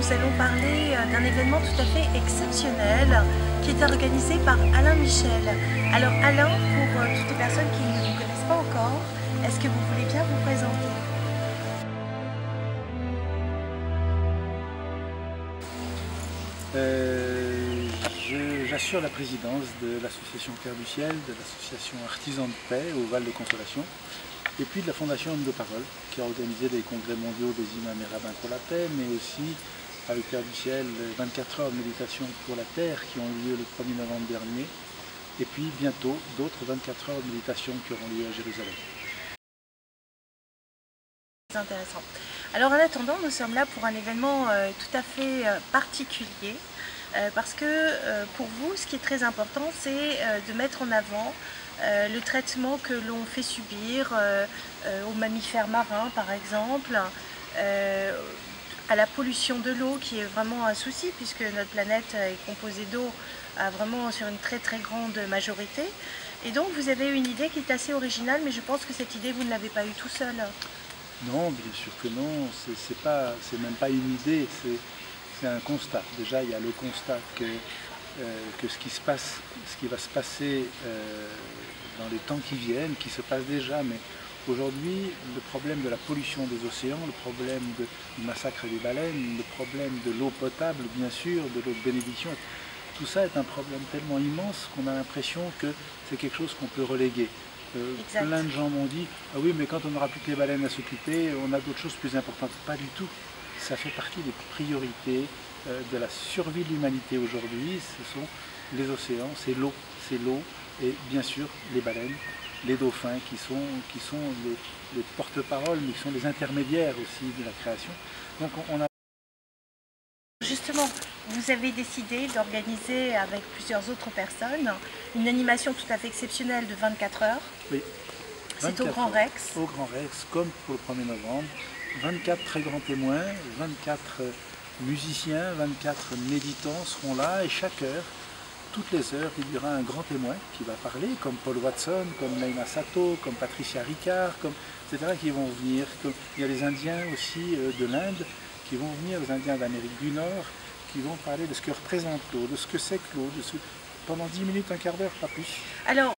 nous allons parler d'un événement tout à fait exceptionnel qui est organisé par Alain Michel. Alors Alain, pour toutes les personnes qui ne vous connaissent pas encore, est-ce que vous voulez bien vous présenter? J'assure la présidence de l'association Terre du Ciel, de l'association Artisans de Paix au Val de Consolation, et puis de la Fondation Homme de Parole, qui a organisé des congrès mondiaux des imams et rabbins pour la paix, mais aussi avec Terre du Ciel, 24 heures de méditation pour la terre qui ont eu lieu le 1er novembre dernier, et puis bientôt d'autres 24 heures de méditation qui auront lieu à Jérusalem. C'est intéressant. Alors en attendant, nous sommes là pour un événement tout à fait particulier. Parce que pour vous, ce qui est très important, c'est de mettre en avant le traitement que l'on fait subir aux mammifères marins, par exemple, à la pollution de l'eau, qui est vraiment un souci, puisque notre planète est composée d'eau vraiment sur une très très grande majorité. Et donc vous avez une idée qui est assez originale, mais je pense que cette idée, vous ne l'avez pas eue tout seul. Non, bien sûr que non, c'est même pas une idée, c'est un constat. Déjà, il y a le constat que ce qui va se passer dans les temps qui viennent, qui se passe déjà, mais aujourd'hui, le problème de la pollution des océans, le problème du massacre des baleines, le problème de l'eau potable, bien sûr, de l'eau de bénédiction, tout ça est un problème tellement immense qu'on a l'impression que c'est quelque chose qu'on peut reléguer. Plein de gens m'ont dit « Ah oui, mais quand on n'aura plus que les baleines à s'occuper, on a d'autres choses plus importantes. » Pas du tout. Ça fait partie des priorités de la survie de l'humanité aujourd'hui. Ce sont les océans, c'est l'eau et bien sûr les baleines, les dauphins qui sont les porte-paroles, mais qui sont les intermédiaires aussi de la création. Donc on a... Justement, vous avez décidé d'organiser avec plusieurs autres personnes une animation tout à fait exceptionnelle de 24 heures. Oui. C'est au Grand Rex. Au Grand Rex, comme pour le 1er novembre. 24 très grands témoins, 24 musiciens, 24 méditants seront là et chaque heure, toutes les heures, il y aura un grand témoin qui va parler, comme Paul Watson, comme Naima Sato, comme Patricia Ricard, etc. qui vont venir. Il y a les Indiens aussi de l'Inde qui vont venir, les Indiens d'Amérique du Nord, qui vont parler de ce que représente l'eau, de ce que c'est que l'eau, pendant 10 minutes, un quart d'heure, pas plus. Alors,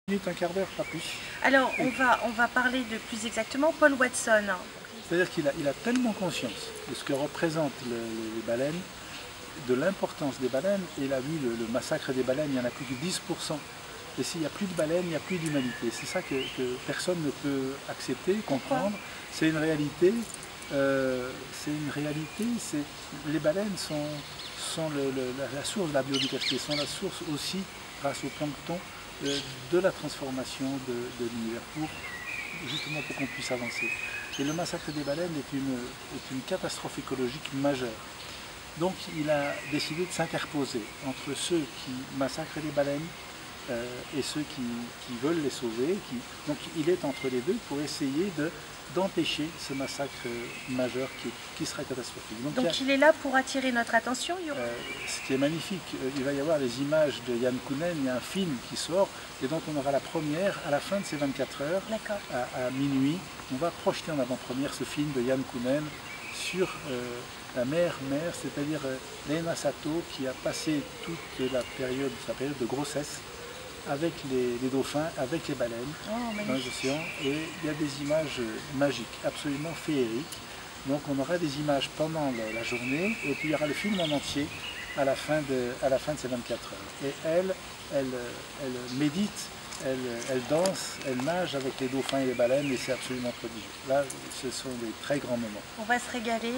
un quart d'heure, pas plus. Alors, on va parler de plus exactement Paul Watson. C'est-à-dire qu'il a tellement conscience de ce que représentent les baleines, de l'importance des baleines. Il a vu le massacre des baleines, il n'y en a plus que 10%. Et s'il n'y a plus de baleines, il n'y a plus d'humanité. C'est ça que personne ne peut accepter, comprendre. C'est une réalité. Les baleines sont la source de la biodiversité, sont la source aussi, grâce au plancton, de la transformation de l'univers justement pour qu'on puisse avancer. Et le massacre des baleines est une catastrophe écologique majeure. Donc il a décidé de s'interposer entre ceux qui massacrent les baleines et ceux qui veulent les sauver. Donc il est entre les deux pour essayer d'empêcher ce massacre majeur qui sera catastrophique. Donc il est là pour attirer notre attention. Ce qui est magnifique, il va y avoir les images de Yann Kounen, il y a un film qui sort et donc on aura la première à la fin de ces 24 heures, à minuit. On va projeter en avant-première ce film de Yann Kounen sur la mère, c'est-à-dire Naima Sato qui a passé toute sa période de grossesse avec les dauphins, avec les baleines dans les océans, et il y a des images magiques, absolument féeriques. Donc on aura des images pendant la journée, et puis il y aura le film en entier à la fin de ces 24 heures. Et elle médite, elle danse, elle nage avec les dauphins et les baleines, et c'est absolument prodigieux. Là, ce sont des très grands moments. On va se régaler.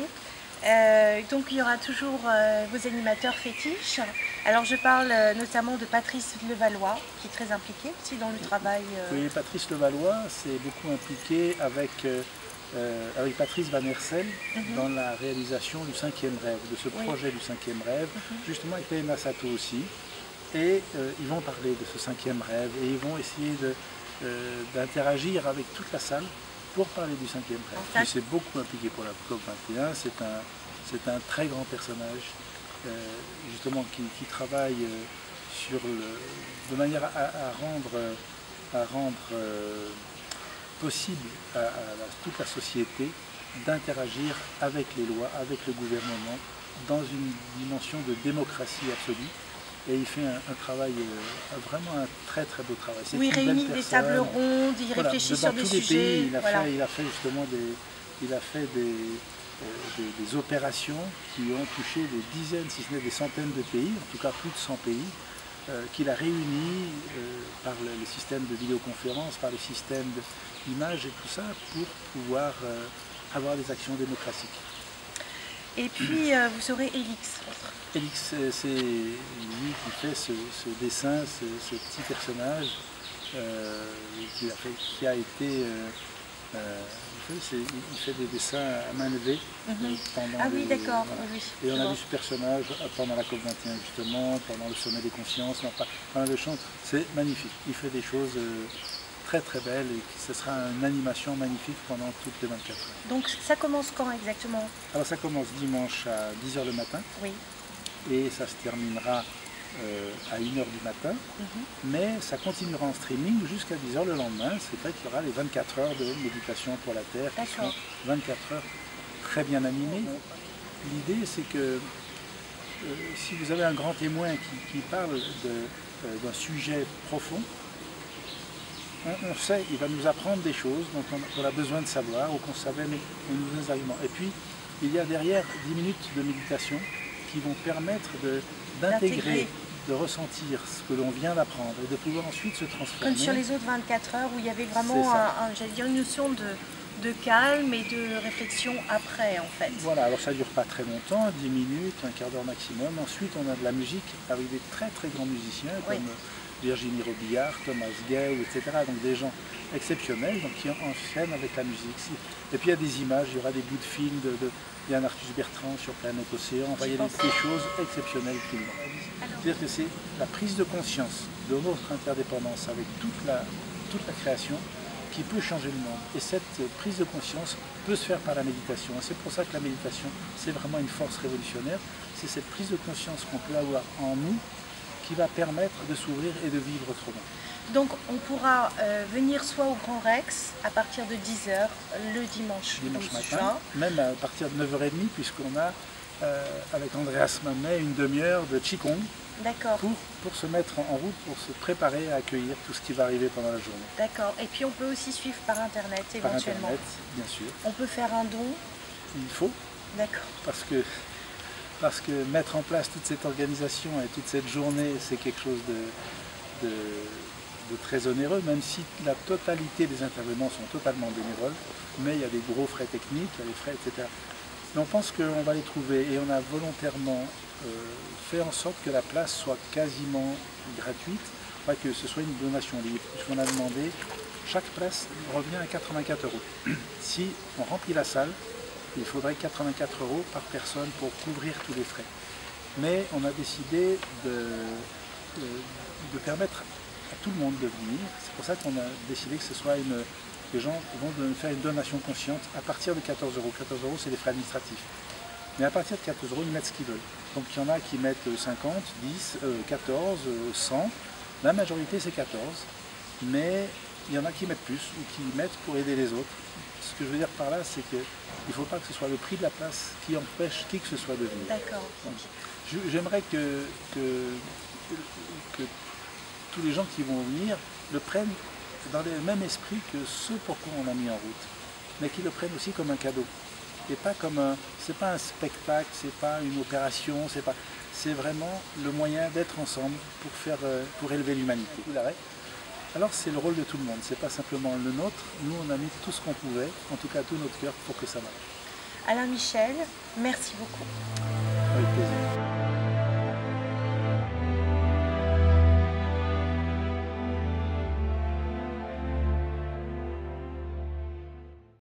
Donc il y aura toujours vos animateurs fétiches. Alors je parle notamment de Patrice Levallois, qui est très impliqué aussi dans le travail. Oui, Patrice Levallois s'est beaucoup impliqué avec Patrice Van Hersel dans la réalisation du 5e rêve, de ce projet du 5e rêve, justement avec Naima Sato aussi. Et ils vont parler de ce 5e rêve et ils vont essayer d'interagir avec toute la salle pour parler du 5e rêve. Il s'est beaucoup impliqué pour la COP 21, c'est un très grand personnage justement qui travaille de manière à rendre possible à toute la société d'interagir avec les lois, avec le gouvernement, dans une dimension de démocratie absolue. Et il fait un travail, vraiment un très très beau travail. Où il réunit des tables rondes, il réfléchit sur des sujets. Il a fait justement des opérations qui ont touché des dizaines, si ce n'est des centaines de pays, en tout cas plus de 100 pays, qu'il a réunis par le système de vidéoconférence, par le système d'images et tout ça, pour pouvoir avoir des actions démocratiques. Et puis vous aurez Elix. Elix, c'est lui qui fait ce dessin, ce petit personnage qui a été... il fait des dessins à main levée pendant oui, d'accord. Oui, et on a vu ce personnage pendant la COP21 justement, pendant le sommet des consciences, pendant le chant. C'est magnifique. Il fait des choses très très belles et ce sera une animation magnifique pendant toutes les 24 heures. Donc ça commence quand exactement? Alors ça commence dimanche à 10 h le matin. Oui. Et ça se terminera à 1 h du matin, mais ça continuera en streaming jusqu'à 10 h le lendemain. C'est vrai qu'il y aura les 24 heures de méditation pour la Terre, qui seront 24 heures très bien animées. L'idée, c'est que si vous avez un grand témoin qui parle d'un sujet profond, on sait, il va nous apprendre des choses dont on a besoin de savoir ou qu'on savait, mais on nous donne arguments. Et puis, il y a derrière 10 minutes de méditation qui vont permettre d'intégrer, de ressentir ce que l'on vient d'apprendre et de pouvoir ensuite se transformer. Comme sur les autres 24 heures où il y avait vraiment j'allais dire une notion de calme et de réflexion après en fait. Voilà, alors ça ne dure pas très longtemps, 10 minutes, un quart d'heure maximum. Ensuite on a de la musique avec des très très grands musiciens comme Virginie Robillard, Thomas Gay, etc. Donc des gens exceptionnels donc, qui enchaînent avec la musique. Et puis il y a des images, il y aura des bouts de films il y a un Arthus Bertrand sur Planète Océan, enfin, il y a des choses exceptionnelles tout le monde. C'est-à-dire que c'est la prise de conscience de notre interdépendance avec toute la création qui peut changer le monde. Et cette prise de conscience peut se faire par la méditation. C'est pour ça que la méditation, c'est vraiment une force révolutionnaire. C'est cette prise de conscience qu'on peut avoir en nous qui va permettre de s'ouvrir et de vivre autrement. Donc on pourra venir soit au Grand Rex à partir de 10 h le dimanche matin, juin. Même à partir de 9 h 30 puisqu'on a avec Andreas Mamet une demi-heure de Qigong pour se mettre en route, pour se préparer à accueillir tout ce qui va arriver pendant la journée. D'accord. Et puis on peut aussi suivre par Internet éventuellement. Par Internet, bien sûr. On peut faire un don. Il faut. D'accord. Parce que mettre en place toute cette organisation et toute cette journée, c'est quelque chose de très onéreux, même si la totalité des intervenants sont totalement bénévoles, mais il y a des gros frais techniques, il y a des frais, etc. Mais on pense qu'on va les trouver et on a volontairement fait en sorte que la place soit quasiment gratuite, pas que ce soit une donation libre, puisqu'on a demandé, chaque place revient à 84 €. Si on remplit la salle, il faudrait 84 € par personne pour couvrir tous les frais. Mais on a décidé de permettre à tout le monde de venir. C'est pour ça qu'on a décidé que ce soit les gens vont faire une donation consciente à partir de 14 €. 14 € c'est les frais administratifs. Mais à partir de 14 €, ils mettent ce qu'ils veulent. Donc il y en a qui mettent 50, 10, 14, 100. La majorité c'est 14. Mais il y en a qui mettent plus ou qui mettent pour aider les autres. Ce que je veux dire par là, c'est qu'il ne faut pas que ce soit le prix de la place qui empêche qui que ce soit de venir. D'accord. J'aimerais que tous les gens qui vont venir le prennent dans le même esprit que ce pourquoi on l'a mis en route, mais qu'ils le prennent aussi comme un cadeau. Et pas comme c'est pas un spectacle, c'est pas une opération, c'est vraiment le moyen d'être ensemble pour élever l'humanité. Alors c'est le rôle de tout le monde, c'est pas simplement le nôtre. Nous on a mis tout ce qu'on pouvait, en tout cas tout notre cœur pour que ça marche. Alain Michel, merci beaucoup. Avec plaisir.